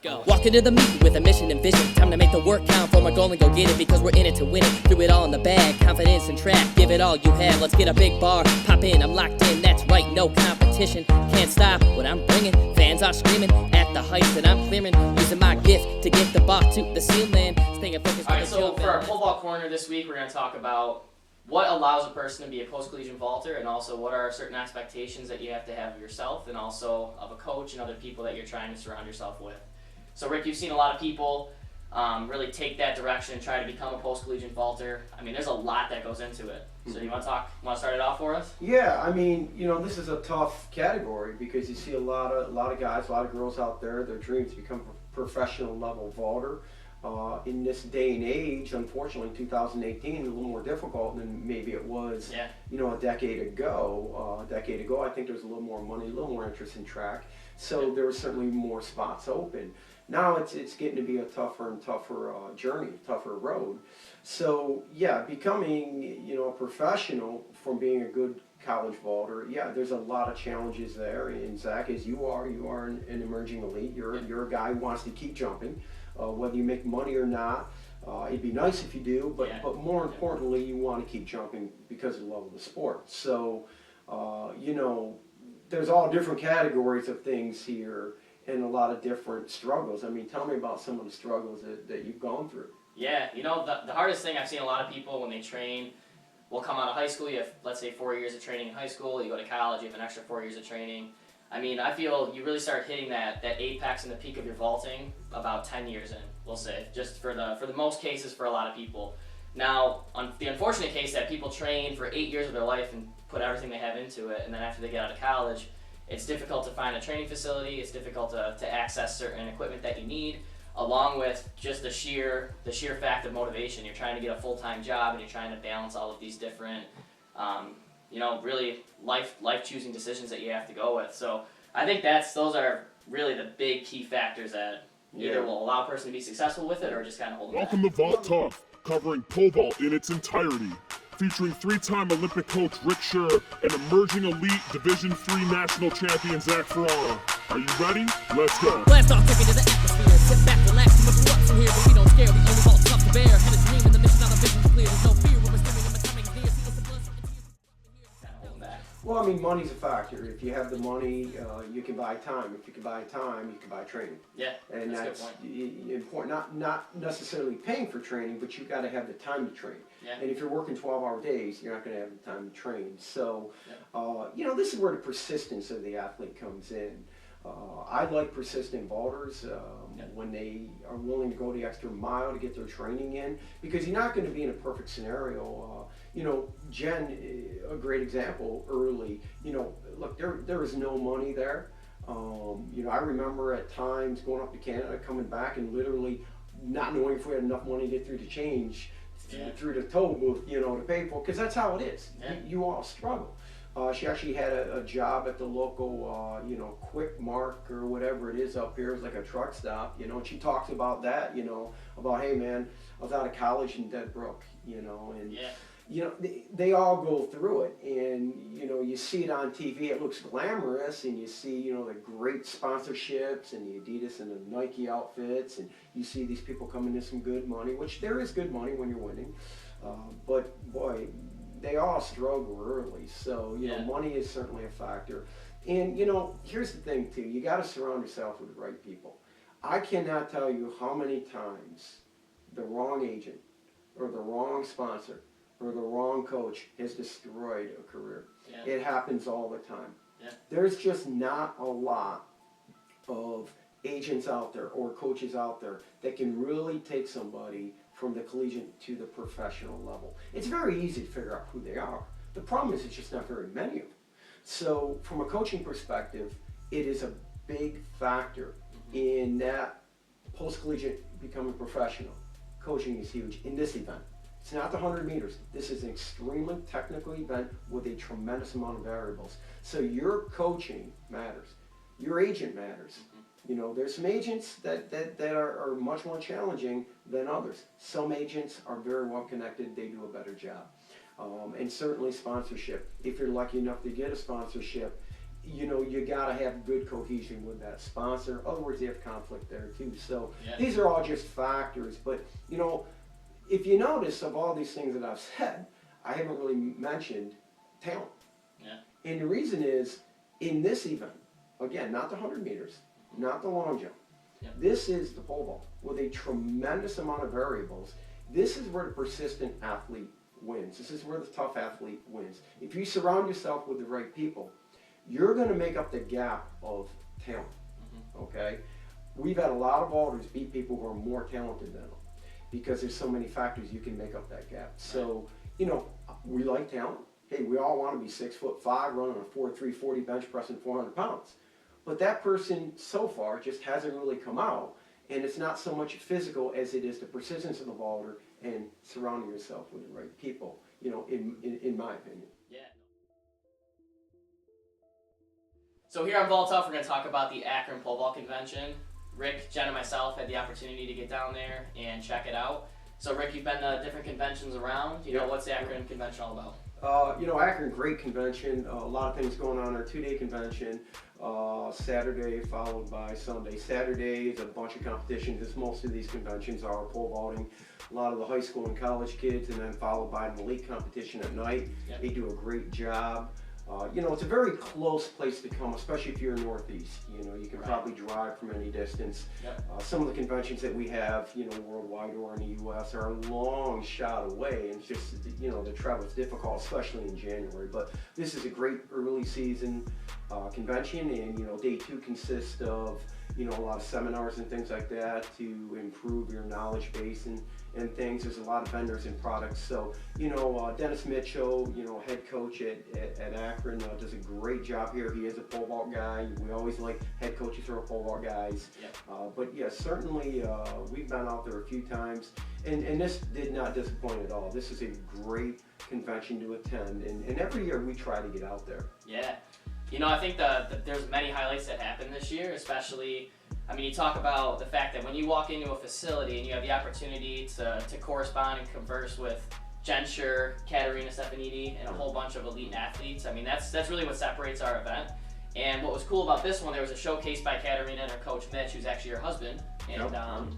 go. Walk into the meet with a mission and vision. Time to make the work count for my goal and go get it, because we're in it to win it. Do it all in the bag, confidence and track. Give it all you have, let's get a big bar. Pop in, I'm locked in, that's right, no competition. Can't stop what I'm bringing. Fans are screaming at the heights that I'm clearing. Using my gift to get the ball to the ceiling. Staying focused. Alright, so for our pole vault corner this week, we're going to talk about what allows a person to be a post-collegiate vaulter, and also what are certain expectations that you have to have of yourself and also of a coach and other people that you're trying to surround yourself with. So Rick, you've seen a lot of people really take that direction and try to become a post-collegiate vaulter. I mean, there's a lot that goes into it. So you want to start it off for us? Yeah, I mean, this is a tough category because you see a lot of guys, a lot of girls out there, their dreams to become a professional level vaulter. In this day and age, unfortunately, 2018 is a little more difficult than maybe it was, a decade ago. A decade ago, I think there was a little more money, a little more interest in track, so there were certainly more spots open. Now it's getting to be a tougher and tougher journey, tougher road. So yeah, becoming a professional from being a good college vaulter, there's a lot of challenges there. And Zach, as you are an emerging elite. You're a guy who wants to keep jumping. Whether you make money or not, it'd be nice if you do, but more importantly, you want to keep jumping because of the love of the sport. So, there's all different categories of things here and a lot of different struggles. I mean, tell me about some of the struggles that you've gone through. Yeah, the hardest thing I've seen a lot of people when they train will come out of high school. You have, let's say, 4 years of training in high school. You go to college, you have an extra 4 years of training. I mean, I feel you really start hitting that apex and the peak of your vaulting about 10 years in, we'll say, just for the most cases for a lot of people. Now, the unfortunate case that people train for 8 years of their life and put everything they have into it, and then after they get out of college, it's difficult to find a training facility, it's difficult to access certain equipment that you need, along with just the sheer fact of motivation. You're trying to get a full-time job and you're trying to balance all of these different really life-choosing decisions that you have to go with. So I think those are really the big key factors that either will allow a person to be successful with it or just kind of hold them back. Welcome to Vault Talk, covering pole vault in its entirety, featuring three-time Olympic coach Rick Scher and emerging elite Division III national champion Zach Ferrara. Are you ready? Let's go. Blast off, take it to the atmosphere. Sit back, relax, and move up from here, but we don't scare. We only vault tough to bear. Had a dream and the mission, now the vision's clear. There's no fear when we're swimming in my timing gear. See what's the blood. Well, I mean, money's a factor. If you have the money, you can buy time. If you can buy time, you can buy training. Yeah, and that's important. Not necessarily paying for training, but you've got to have the time to train. Yeah. And if you're working 12-hour days, you're not going to have the time to train. So, this is where the persistence of the athlete comes in. I like persistent vaulters when they are willing to go the extra mile to get their training in, because you're not going to be in a perfect scenario. Jen, a great example early, look, there was no money there. I remember at times going up to Canada, coming back and literally not knowing if we had enough money to get through the change, through the toll booth, to pay for, because that's how it is. You all struggle. She actually had a job at the local, Quick Mark or whatever it is up here. It was like a truck stop, and she talks about that, about, hey man, I was out of college in Dead Brook, and they all go through it, and you see it on TV, it looks glamorous, and you see the great sponsorships and the Adidas and the Nike outfits, and you see these people coming in some good money, which there is good money when you're winning, but boy, they all struggle early. So money is certainly a factor, and here's the thing too, you got to surround yourself with the right people. I cannot tell you how many times the wrong agent or the wrong sponsor or the wrong coach has destroyed a career. It happens all the time. There's just not a lot of agents out there or coaches out there that can really take somebody from the collegiate to the professional level. It's very easy to figure out who they are. The problem is it's just not very many of them. So from a coaching perspective, it is a big factor in that post-collegiate becoming professional. Coaching is huge in this event. It's not the 100 meters. This is an extremely technical event with a tremendous amount of variables. So your coaching matters. Your agent matters. There's some agents that are much more challenging than others. Some agents are very well connected. They do a better job. And certainly sponsorship. If you're lucky enough to get a sponsorship, you know, you got to have good cohesion with that sponsor. In other words, you have conflict there too. So Yeah. these are all just factors. But, you know, if you notice of all these things that I've said, I haven't really mentioned talent. Yeah. And the reason is, in this event, again, not the 100 meters, not the long jump, Yeah. this is the pole vault with a tremendous amount of variables. This is where the persistent athlete wins. This is where the tough athlete wins. If you surround yourself with the right people, you're going to make up the gap of talent, okay? We've had a lot of vaulters beat people who are more talented than them because there's so many factors you can make up that gap. So, you know, we like talent. Hey, we all want to be 6'5", running a 4.3 40 bench pressing 400 pounds. But that person so far just hasn't really come out, and it's not so much physical as it is the persistence of the vaulter and surrounding yourself with the right people, you know, in my opinion. Yeah. So here on Vault Tough, we're going to talk about the Akron Pole Vault Convention. Rick, Jen, and myself had the opportunity to get down there and check it out. So Rick, you've been to different conventions around. You know, what's the Akron convention all about? You know, Akron, great convention. A lot of things going on. Our 2-day convention. Saturday followed by Sunday. Saturday is a bunch of competitions, as most of these conventions are, pole vaulting. A lot of the high school and college kids, and then followed by an elite competition at night. Yep. They do a great job. You know, it's a very close place to come, especially if you're Northeast. You know, you can probably drive from any distance. Yep. Some of the conventions that we have, you know, worldwide or in the U.S. are a long shot away, and it's just, you know, the travel is difficult, especially in January. But this is a great early season convention, and, you know, day 2 consists of, you know, a lot of seminars and things like that to improve your knowledge base and things. There's a lot of vendors and products. So, you know, Dennis Mitchell, you know, head coach at Akron, does a great job here. He is a pole vault guy. We always like head coaches who are pole vault guys. Yep. But yeah, certainly we've been out there a few times, and this did not disappoint at all. This is a great convention to attend, and every year we try to get out there. Yeah. You know, I think there's many highlights that happened this year, especially, I mean, you talk about the fact that when you walk into a facility and you have the opportunity to correspond and converse with Jen Scher, Katerina Stefanidi, and a whole bunch of elite athletes. I mean, that's really what separates our event. And what was cool about this one, there was a showcase by Katerina and her coach Mitch, who's actually her husband. And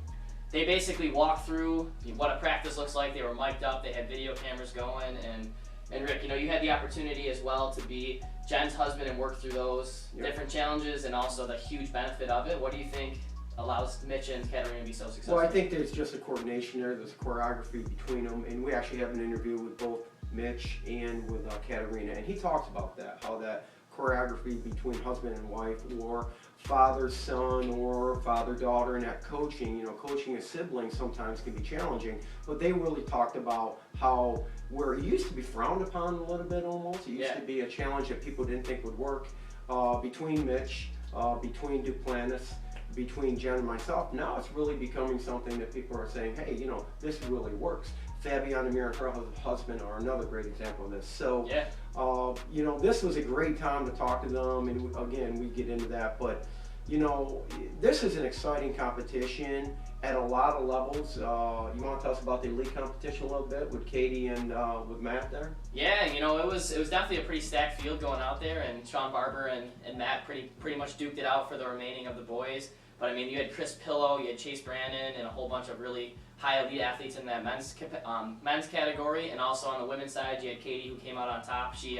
they basically walked through what a practice looks like. They were mic'd up, they had video cameras going, and Rick, you know, you had the opportunity as well to be Jen's husband and work through those different challenges and also the huge benefit of it. What do you think allows Mitch and Katerina to be so successful? Well, I think there's just a coordination there. There's a choreography between them, and we actually have an interview with both Mitch and with Katerina, and he talks about that, how that choreography between husband and wife, or father-son, or father-daughter, and that coaching, you know, coaching a sibling sometimes can be challenging, but they really talked about how, where it used to be frowned upon a little bit almost, it used to be a challenge that people didn't think would work, between Mitch, between Duplantis, between Jen and myself. Now it's really becoming something that people are saying, hey, you know, this really works. Fabiana Mir and her husband are another great example of this. So, you know, this was a great time to talk to them, and again, we get into that, but, you know, this is an exciting competition at a lot of levels. You want to tell us about the elite competition a little bit with Katie and with Matt there? Yeah, you know, it was definitely a pretty stacked field going out there, and Sean Barber and Matt pretty much duked it out for the remaining of the boys. But I mean, you had Chris Pillow, you had Chase Brandon, and a whole bunch of really high elite athletes in that men's category, and also on the women's side, you had Katie, who came out on top. She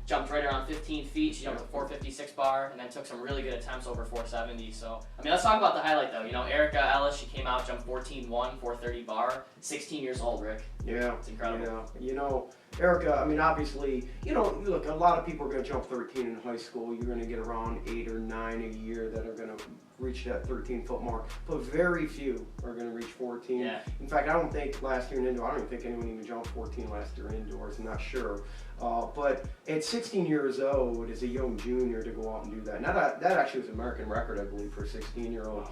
jumped right around 15 feet. She jumped a 456 bar, and then took some really good attempts over 470. So, I mean, let's talk about the highlight though. You know, Erica Ellis, she came out, jumped 14-1, 430 bar, 16 years old, Rick. Yeah, it's incredible. Yeah, you know, Erica, I mean, obviously, you know, look, a lot of people are going to jump 13 in high school. You're going to get around 8 or 9 a year that are going to reach that 13-foot mark, but very few are going to reach 14. Yeah. In fact, I don't think last year in indoor, I don't even think anyone even jumped 14 last year indoors. I'm not sure. But at 16 years old, as a young junior, to go out and do that. Now that actually was an American record, I believe, for a 16-year-old.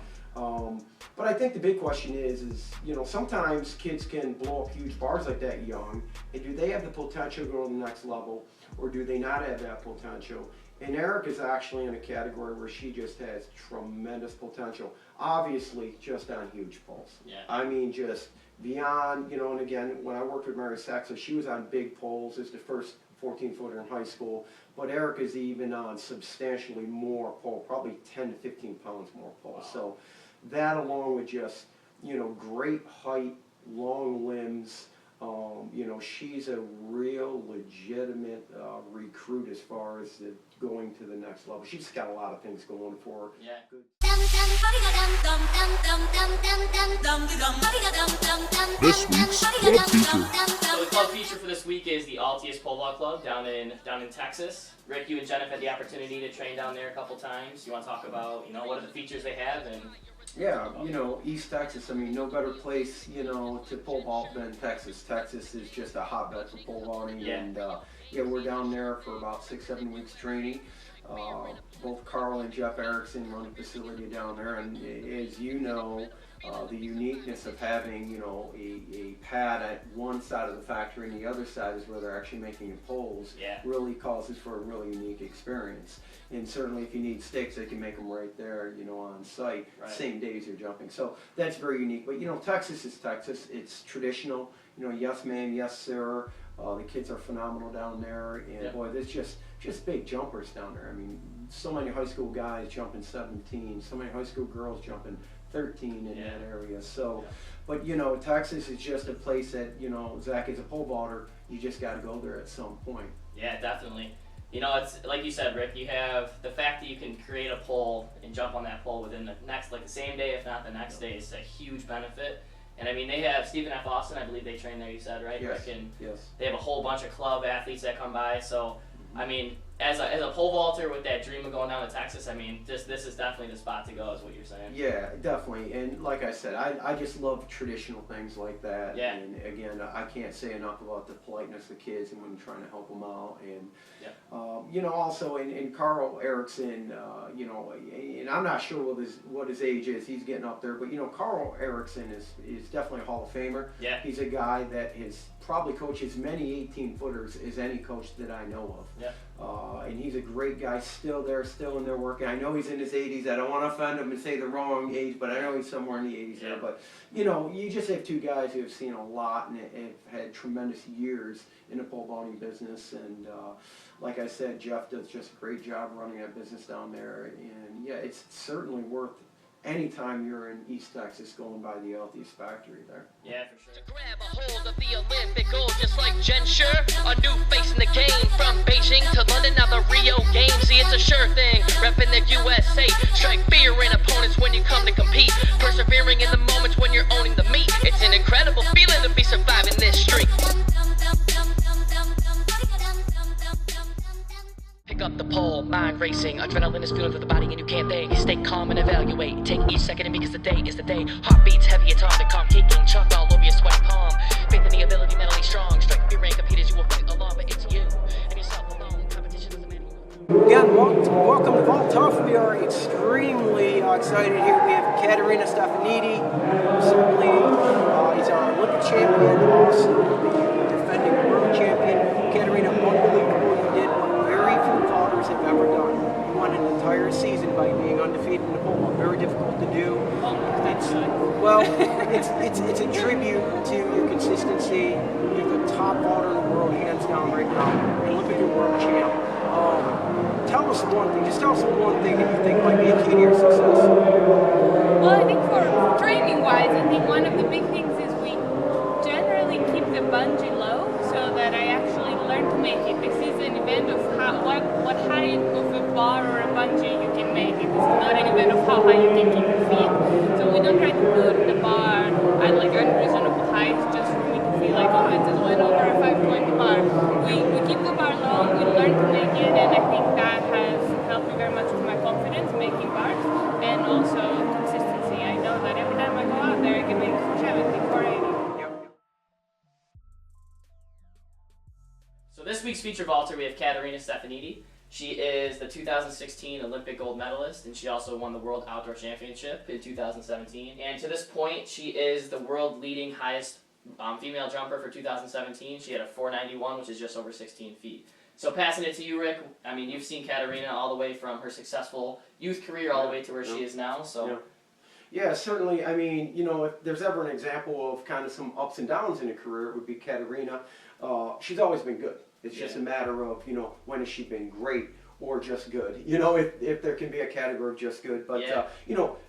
But I think the big question is, you know, sometimes kids can blow up huge bars like that young, and do they have the potential to go to the next level, or do they not have that potential? And Eric is actually in a category where she just has tremendous potential. Obviously, just on huge poles. Yeah. I mean, just beyond, you know, and again, when I worked with Mary Saxon, she was on big poles as the first 14-footer in high school, but Erica's even on substantially more pole, probably 10 to 15 pounds more pole. Wow. So that, along with just, you know, great height, long limbs, you know, she's a real legitimate recruit as far as going to the next level. She's got a lot of things going for her. Yeah. Good. This week's club feature. So the club feature for this week is the Altius Pole Vault Club down in Texas. Rick, you and Jen have had the opportunity to train down there a couple times. You want to talk about, you know, what are the features they have and. Yeah, you know, East Texas, I mean, no better place, you know, to pole vault than Texas. Texas is just a hotbed for pole vaulting, Yeah. and yeah, we're down there for about 6-7 weeks training. Both Carl and Jeff Erickson run a facility down there, and as you know, the uniqueness of having, you know, a pad at one side of the factory and the other side is where they're actually making the poles, Yeah. really causes for a really unique experience. And certainly if you need sticks, they can make them right there, you know, on site, Right. same day as you're jumping. So that's very unique. But, you know, Texas is Texas. It's traditional. You know, yes ma'am, yes sir. The kids are phenomenal down there. And Yeah. boy, there's just big jumpers down there. I mean, so many high school guys jumping 17, so many high school girls jumping 13 in Yeah. that area. So, Yeah. but you know, Texas is just a place that, you know, Zach, as a pole vaulter, you just got to go there at some point. Yeah, definitely. You know, it's like you said, Rick, you have the fact that you can create a pole and jump on that pole within the next, like the same day, if not the next day, is a huge benefit. And I mean, they have Stephen F. Austin, I believe they train there, you said, right? Yes. Rick? And Yes. they have a whole bunch of club athletes that come by. So, I mean, as a pole vaulter with that dream of going down to Texas, I mean, this is definitely the spot to go, is what you're saying. Yeah, definitely. And like I said, I just love traditional things like that. Yeah. And again, I can't say enough about the politeness of the kids and when you're trying to help them out. And, Yeah. you know, also in Carl Erickson, you know, and I'm not sure what his age is. He's getting up there. But, you know, Carl Erickson is definitely a Hall of Famer. Yeah. He's a guy that has probably coached as many 18-footers as any coach that I know of. Yeah. And he's a great guy, still there, still in there working. I know he's in his 80s. I don't want to offend him and say the wrong age, but I know he's somewhere in the 80s there. Yeah. But, you know, you just have two guys who have seen a lot and have had tremendous years in the pole vaulting business. And like I said, Jeff does just a great job running that business down there. And, yeah, it's certainly worth anytime you're in East Texas going by the Altius factory there. Yeah, for sure. Grab a hold of the Olympic gold just like Jen Sure. A new face in the game from Beijing to London, now the Rio Games. See, it's a sure thing, repping the USA. Strike fear in opponents when you come to compete. Persevering in the moments when you're owning the meat. It's an incredible feeling to be surviving this streak. Pick up the pole, mind racing. Adrenaline is fueling through the body and you can't think. Stay calm and evaluate. Take each second and because the day is the day. Heartbeats heavy, atomic, calm kicking. Chalk all over your sweaty palm. Faith in the ability, mentally strong. Strike fear and compete as you will fight along. But it's you and yourself alone. Competition doesn't matter. Again, welcome to Vault Tough. We are extremely excited here. We have Katerina Stefanidi. Certainly, he's our Olympic champion, also the defending world champion. Katerina, unbelievable you did what very few vaulters have ever done. You won an entire season by being undefeated in the pole vault. Very difficult to do. It's a tribute to your consistency. You're the top vaulter in the world, hands down right now. Olympic and world champ. Tell us one thing, just tell us one thing that you think might be a key to your success. Well, I think for training-wise, I think one of the big things is we generally keep the bungee low so that I actually learn to make it. This is an event of what height of a bar or a bungee you can make it. This is not an event of how high you can keep your feet. So we don't try to put the bar at like unreasonable height just for me to feel like, oh, I just went over a 5-point bar. We keep the bar low, we learn to make it, and I think that has helped me very much with my confidence making bars and also consistency. I know that every time I go out there I can make 470, 480. So this week's feature vaulter, we have Katerina Stefanidi. She is the 2016 Olympic gold medalist, and she also won the World Outdoor Championship in 2017. And to this point, she is the world leading highest female jumper for 2017. She had a 491, which is just over 16 feet. So passing it to you, Rick, I mean, you've seen Katerina all the way from her successful youth career all the way to where she is now, so... Yeah. Yeah, certainly. I mean, you know, if there's ever an example of kind of some ups and downs in a career, it would be Katerina. She's always been good. It's just a matter of, when has she been great or just good? If there can be a category of just good. But,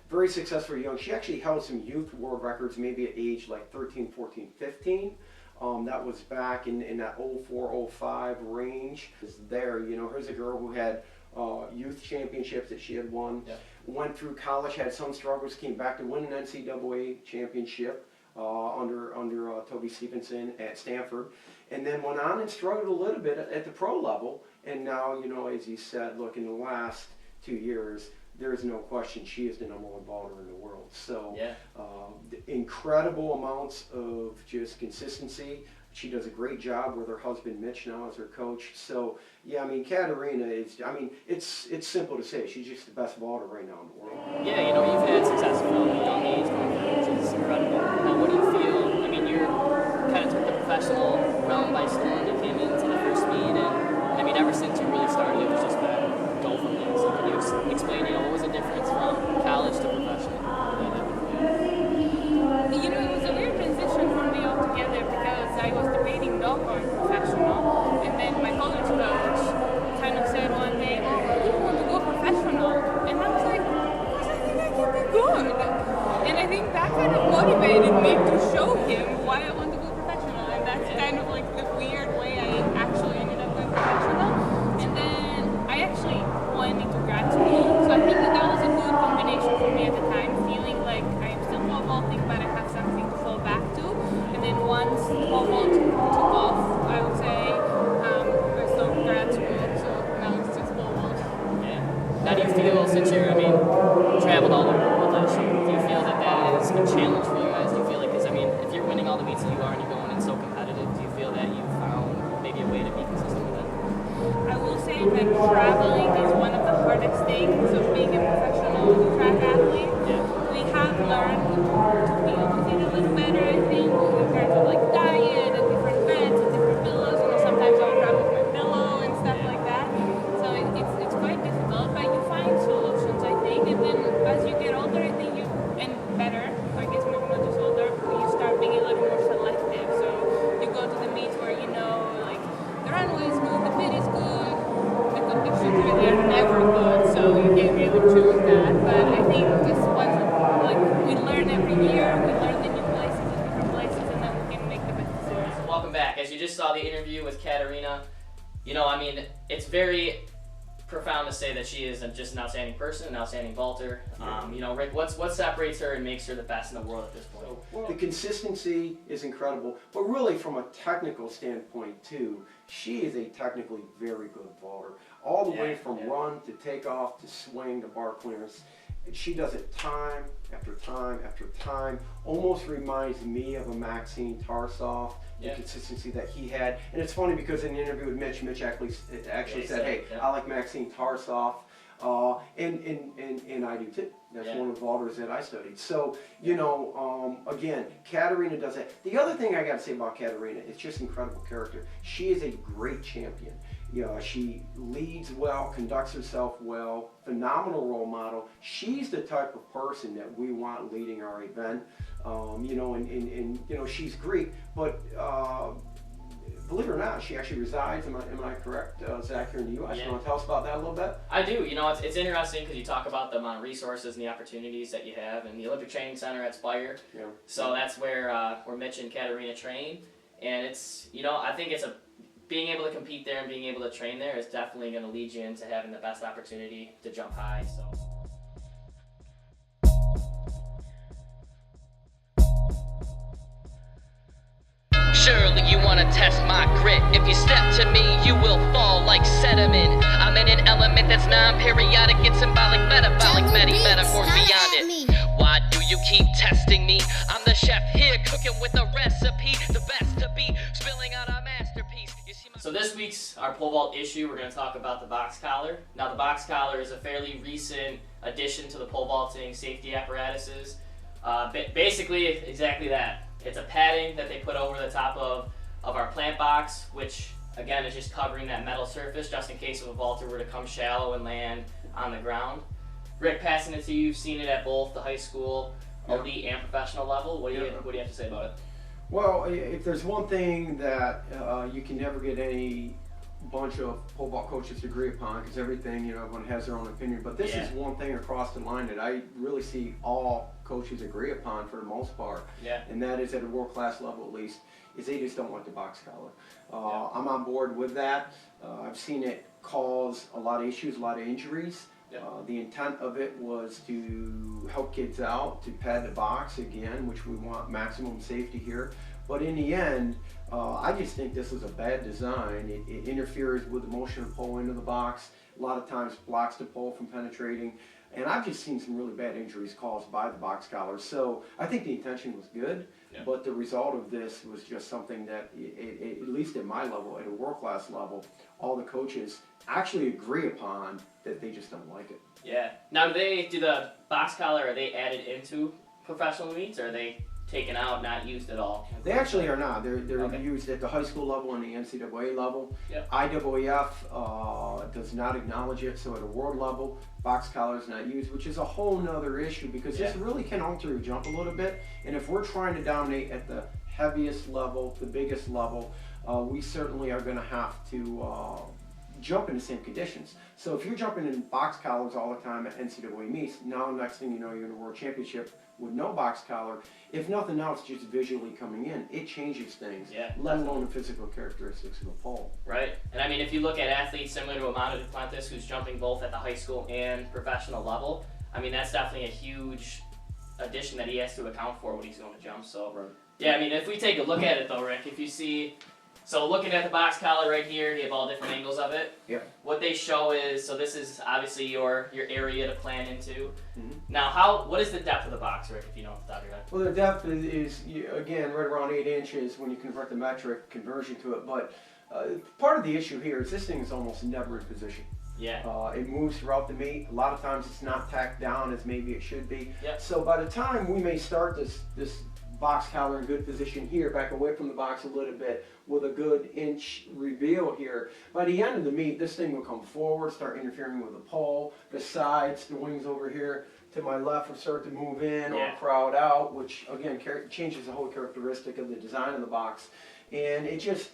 very successful young. She actually held some youth world records maybe at age like 13, 14, 15. That was back in that 04, 05 range. Is there, here's a girl who had youth championships that she had won. Yeah. Went through college, had some struggles, came back to win an NCAA championship under Toby Stevenson at Stanford, and then went on and struggled a little bit at the pro level. And now, as you said, look, in the last 2 years, there is no question she is the #1 vaulter in the world. So incredible amounts of just consistency. She does a great job with her husband Mitch now as her coach. So Katerina is, it's simple to say, she's just the best vaulter right now in the world. Yeah, you've had success from a young age, which is incredible. Now, what do you feel? You kind of took the professional realm by storm. You came into the first meet, and ever since you really started, it was just been go from there. So can you explain, what was the difference from college to professional? It was a weird transition for me altogether because I was debating not going professional, and then my college coach kind of said one day, "Oh, you want to go professional?" And I was like, "Because I think I can be good." And I think that kind of motivated me to show him why I want to go professional, and that's kind of like the weird way I actually ended up going professional. And then I actually went into grad school, so I think that was a good combination for me at the time, feeling like I am still pole vaulting, but I have something to fall back to. And then once pole vault took off, I would say I stopped grad school, so now it's just pole vault. Yeah. How do you feel since you're, traveled all over the world last year? Do you feel that is a challenge for you guys? Do you feel like, because if you're winning all the meets that you are and you're going in so competitive, do you feel that you've found maybe a way to be consistent with it? I will say that traveling is one of the hardest things of being a professional track athlete. Yeah. We have learned to be able to eat a little better, I think, in terms of like diet and different beds and different pillows. Sometimes I'll travel with my pillow and stuff like that. So it's quite difficult, but you find solutions, I think. And then as you get older, I think and better, I guess maybe not just older, you start being a little more selective. So you go to the meets where like the runway is good, the pit is good, the conditions really are never good, so you can't really choose that. But I think just once we learn every year, we learn the new places and different places, and then we can make the best decisions. Welcome back. As you just saw the interview with Katerina, it's very profound to say that she is just an outstanding person, an outstanding vaulter. Rick, what separates her and makes her the best in the world at this point? The consistency is incredible, but really from a technical standpoint too, she is a technically very good vaulter. All the way from run to takeoff to swing to bar clearance. She does it time after time after time. Almost reminds me of a Maxine Tarsoff, the consistency that he had. And it's funny because in the interview with Mitch actually said, "Hey, I like Maxine Tarsoff." And I do too. That's one of the vaulters that I studied. So, again, Katerina does that. The other thing I got to say about Katerina, it's just incredible character. She is a great champion. She leads well, conducts herself well, phenomenal role model. She's the type of person that we want leading our event. She's Greek, but believe it or not, she actually resides, am I correct, Zach, here in the U.S.? You want to tell us about that a little bit? I do. It's interesting because you talk about the amount of resources and the opportunities that you have in the Olympic Training Center at Spire. Yeah. So that's where Mitch and Katerina train. And it's, I think being able to compete there and being able to train there is definitely going to lead you into having the best opportunity to jump high. So. Surely you wanna test my grit. If you step to me, you will fall like sediment. I'm in an element that's non-periodic. It's symbolic, metabolic, metaphors beyond it. Why do you keep testing me? I'm the chef here cooking with a recipe. The best to be, spilling out our masterpiece. You see my So this week's our pole vault issue, we're going to talk about the box collar. Now the box collar is a fairly recent addition to the pole vaulting safety apparatuses. Basically, exactly that. It's a padding that they put over the top of our plant box, which again is just covering that metal surface just in case if a vaulter were to come shallow and land on the ground. Rick, passing it to you, you've seen it at both the high school, elite, and professional level. What do you have to say about it? Well, if there's one thing that you can never get any bunch of pole vault coaches to agree upon, because everything, you know, everyone has their own opinion, but this is one thing across the line that I really see all coaches agree upon for the most part, and that is at a world-class level at least, is they just don't want the box collar. I'm on board with that. I've seen it cause a lot of issues, a lot of injuries. The intent of it was to help kids out, to pad the box again, which we want maximum safety here. But in the end, I just think this is a bad design. It interferes with the motion of the pole into the box. A lot of times blocks the pole from penetrating. And I've just seen some really bad injuries caused by the box collar. So I think the intention was good, but the result of this was just something that, at least at my level, at a world-class level, all the coaches actually agree upon that they just don't like it. Yeah. Now, do the box collar, are they added into professional meets, or are they taken out, not used at all? They actually are not. They're used at the high school level and the NCAA level. IAAF does not acknowledge it, so at a world level, box collar is not used, which is a whole nother issue, because this really can alter your jump a little bit. And if we're trying to dominate at the heaviest level, the biggest level, we certainly are going to have to jump in the same conditions. So if you're jumping in box collars all the time at NCAA meets, now next thing you know, you're in a world championship with no box collar. If nothing else, just visually coming in, it changes things, let alone the physical characteristics of the pole. Right. And I mean, if you look at athletes similar to Amado Duplantis, who's jumping both at the high school and professional level, I mean, that's definitely a huge addition that he has to account for when he's going to jump. So, yeah, I mean, if we take a look at it though, Rick, if you see, so looking at the box collar right here, you have all different angles of it. What they show is, so this is obviously your area to plan into. Now, what is the depth of the box, Rick, if you know off the top of your head? Well, the depth is again, right around 8 inches when you convert the metric conversion to it. But part of the issue here is this thing is almost never in position. It moves throughout the meet. A lot of times it's not tacked down as maybe it should be. So by the time we may start this box collar in good position here, back away from the box a little bit with a good inch reveal here, by the end of the meet, this thing will come forward, start interfering with the pole, the sides, the wings over here to my left will start to move in or crowd out, which again changes the whole characteristic of the design of the box. And it just,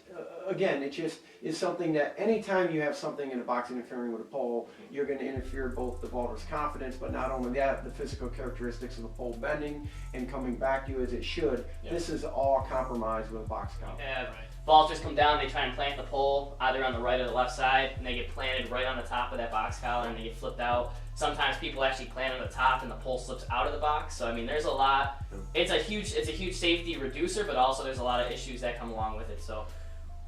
again, it just is something that anytime you have something in a box interfering with a pole, you're going to interfere both the vaulter's confidence, but not only that, the physical characteristics of the pole bending and coming back to you as it should. This is all compromised with a box collar. Vaulters come down, they try and plant the pole either on the right or the left side, and they get planted right on the top of that box collar and they get flipped out. Sometimes people actually plant on the top and the pole slips out of the box. So I mean, there's a lot. It's a huge safety reducer, but also there's a lot of issues that come along with it. So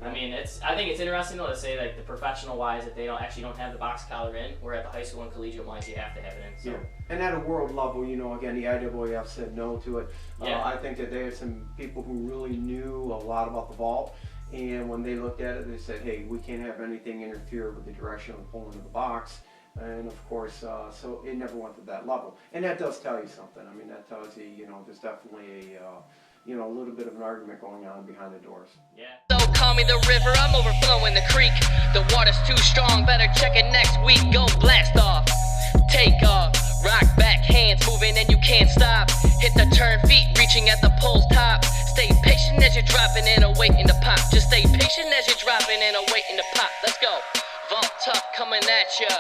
I mean, I think it's interesting though to say, like, the professional wise that they don't have the box collar in, where at the high school and collegiate wise you have to have it in. So. And at a world level, you know, again, the IAAF said no to it. I think that they had some people who really knew a lot about the vault, and when they looked at it, they said, hey, we can't have anything interfere with the direction of the pole into the box. And of course, so it never went to that level. And that does tell you something. I mean, that tells you, you know, there's definitely a little bit of an argument going on behind the doors. So call me the river, I'm overflowing the creek. The water's too strong, better check it next week. Go blast off, take off, rock back, hands moving and you can't stop. Hit the turn, feet reaching at the pole's top. Stay patient as you're dropping and awaiting to pop. Just stay patient as you're dropping and awaiting to pop. Let's go. Vault Tough coming at ya.